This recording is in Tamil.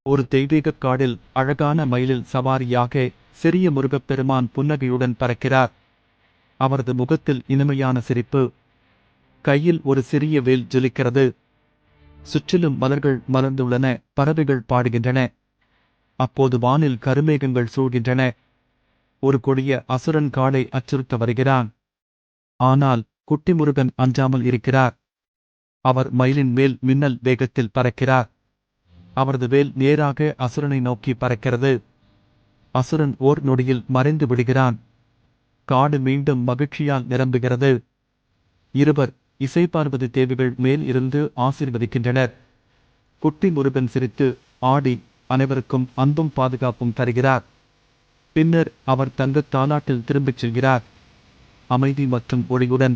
ஒரு தெய்வீகக் காடில் அழகான மயிலில் சவாரியாக சிறிய முருகப்பெருமான் புன்னகையுடன் பறக்கிறார். அவரது முகத்தில் இனிமையான சிரிப்பு. கையில் ஒரு சிறிய வேல் ஜொலிக்கிறது. சுற்றிலும் மலர்கள் மலர்ந்துள்ளன, பறவைகள் பாடுகின்றன. அப்போது வானில் கருமேகங்கள் சூழ்கின்றன. ஒரு கொடிய அசுரன் காடை அச்சுறுத்த வருகிறான். ஆனால் குட்டி முருகன் அஞ்சாமல் இருக்கிறார். அவர் மயிலின் மேல் மின்னல் வேகத்தில் பறக்கிறார். அவரது வேல் நேராக அசுரனை நோக்கி பறக்கிறது. அசுரன் ஓர் நொடியில் மறைந்து விடுகிறான். காடு மீண்டும் மகிழ்ச்சியால் நிரம்புகிறது. இருவர் இசைபார்வதி தேவிகள் மேல் இருந்து ஆசீர்வதிக்கின்றனர். குட்டி முருகன் சிரித்து ஆடி அனைவருக்கும் அன்பும் பாதுகாப்பும் தருகிறார். பின்னர் அவர் தங்கத் தாலாட்டில் திரும்பிச் செல்கிறார், அமைதி மற்றும் ஒளியுடன்.